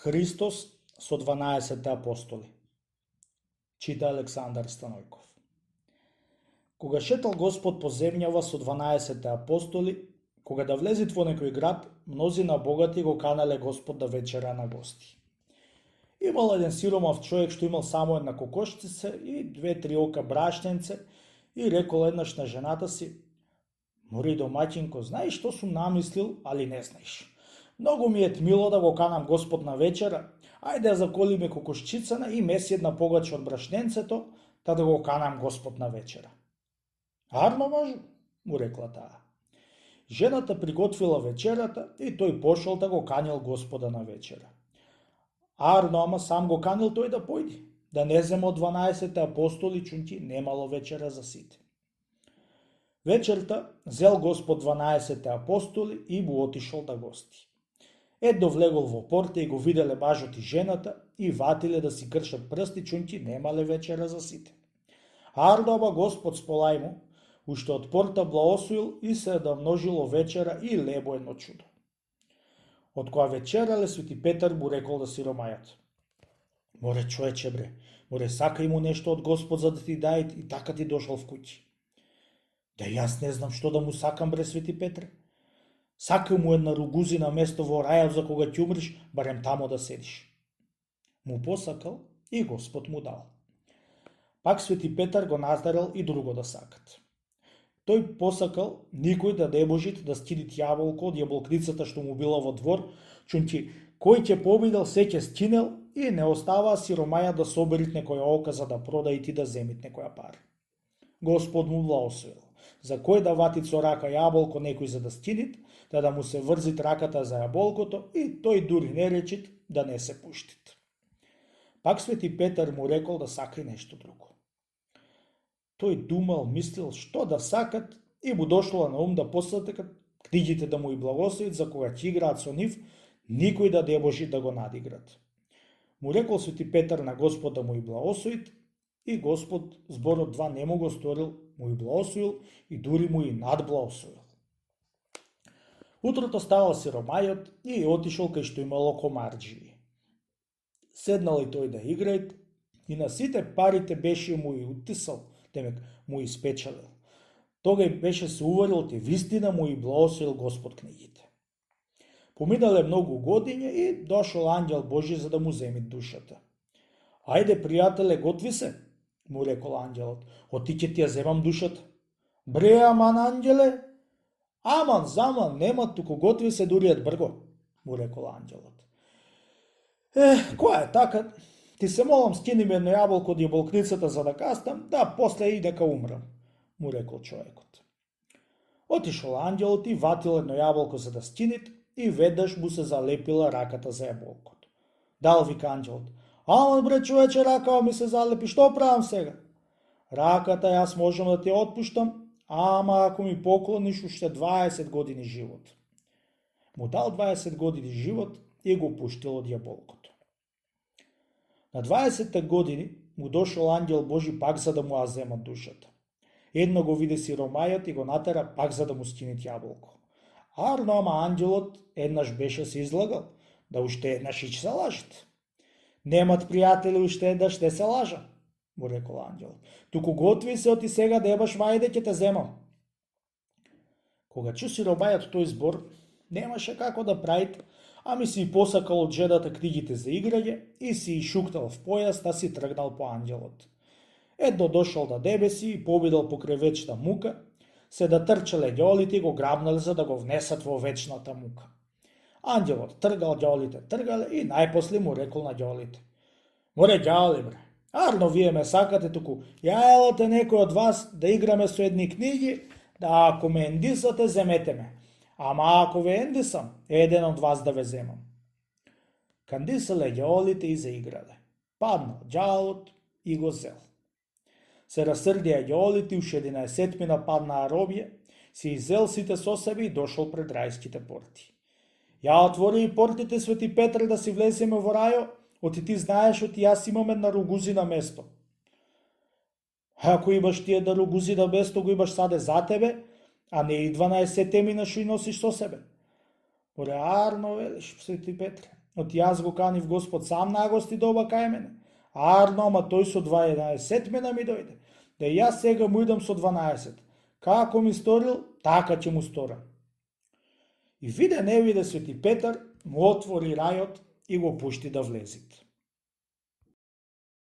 Христос со 12 апостоли. Чита Александар Станојков. Кога шетал Господ по земјава со 12 апостоли, кога да влезит во некој град, мнозина богати го канале Господ да вечера на гости. Имал еден сиромав човек што имал само една кокошчица и 2-3 ока брашњенце и рекол еднаш на жената си: "Мори домаќинко, знаеш што сум намислил, али не знаеш. Многу ми е тмило да го канам Господ на вечера, ајде да заколиме кокошчицана и меси една погаче од брашненцето, та да го канам Господ на вечера." "Арно, мажу," му рекла таа. Жената приготвила вечерата и тој пошол да го канил Господа на вечера. Арно, ама сам го канил тој да појди, да не зема од 12 апостоли, чунти немало вечера за сите. Вечерта зел Господ 12 апостоли и му отишол да гости. Едно влегол во порта и го виделе мажот и жената и ватиле да си кршат прсти, чунти немале вечера за сите. Арно, ама Господ сполај му, уште од порта благословил и се да множило вечера и лебо едно чудо. Од која вечерале, Свети Петар му рекол да сиромајот: "Море, човече бре, море, сакај му нешто од Господ за да ти даде и така ти дошол в куќи." "Да јас не знам што да му сакам, бре, Свети Петре. Сакам му една ругузина место во рајот за кога ќе умриш, барем тамо да седиш." Му посакал и Господ му дал. Пак Свети Петар го наздарал и друго да сакат. Тој посакал никој да не можит да скинит јаболко од јаболкницата што му била во двор, чунти кој ќе победил се ќе скинел и не оставаа сиромаја да соберит некоја ока за да продаит и да земит некоја пара. Господ му благословил. За кој да ватит со рака јаболко некој за да скинит, да му се врзит раката за јаболкото и тој дури не речит да не се пуштит. Пак Свети Петар му рекол да сака и нешто друго. Тој думал, мислил што да сакат и му дошло на ум да посакат книгите да му и благословит за кога ќе играат со нив, никој да не може да го надиграт. Му рекол Свети Петар на Господ да му и благословит и Господ зборот два не му го сторил, му и благословил и дури му и надблагословил. Утрото ставал сиромајот и отишол кај што имало комарџии. Седнал и тој да играат и на сите парите беше му и утисал, темек му испечалил. Тогај беше се уверил те вистина му и благословил Господ книгите. Поминале многу годиња и дошол ангел Божи за да му земи душата. "Ајде, пријателе, готви се," му рекол ангелот, "оти ќе ти ја земам душата." "Бре, аман, ангеле, аман, заман, нема туку, готви се, дури ед брго," му рекол ангелот. Која е така? Ти се молам, скини ми едно јаболко од јаболкницата за да кастам, да после и дека умрам," му рекол човекот. Отишол ангелот и ватил едно јаболко за да скинит и веднаш му се залепила раката за јаболкото. "Дал," вика ангелот. "Аман, бре, човече, ракава ми се залепи, што правам сега?" "Раката јас можам да ти отпуштам, ама ако ми поклониш уште 20 години живот." Му дал 20 години живот и го пуштил од јаболкото. На 20 години му дошол ангел Божи пак за да му ја земат душата. Едно го виде сиромајот и го натера пак за да му скинет јаболко. Арно, ама ангелот еднаш беше се излагал, да уште еднаш и ќе се лажат. "Немат пријатели, уште еднаш не се лажа," му рекол ангелот. "Туку готви се, оти сега да ебаш вајде ќе те земам." Кога чу сиромајот тој збор, немаше како да прави, ами си и посакал од жената книгите за играње и си и шуктал в појас да си тргнал по ангелот. Едно дошол да дебеси и побидал покрај вечна мука, се да трчале ѓолите и го грабнале за да го внесат во вечната мука. Ангелот тргал ѓолите, тргале и најпосле му рекол на ѓолите: "Море, ѓоли, бре, арно вие ме сакате, туку ја елате некој од вас да играме со едни книги, да ако ме ендисате, земете ме. Ама ако ве ендисам, еден од вас да ве земам." Кандисале ѓолите и заиграле. Паднал ѓалот и го зел. Се расрдија ѓолите и уште 11 мина паднаа робија, си изел сите со себе и дошол пред рајските порти. "Ја отвори и портите, Свети Петре, да си влеземе во рајо, оти ти знаеш оти јас имам една ругузина место." "Ако имаш ти една ругузина место, го имаш саде за тебе, а не и 12 мина што и носиш со себе." "Море, арно велиш, Свети Петре, От јас го канив Господ сам на гости доба кај мене. Арно, ама тој со 2,11 мена ми дојде. Да јас сега му идам со 12. Како ми сторил, така ќе му сторам. И виде не виде Свети Петар, му отвори рајот и го пушти да влезит.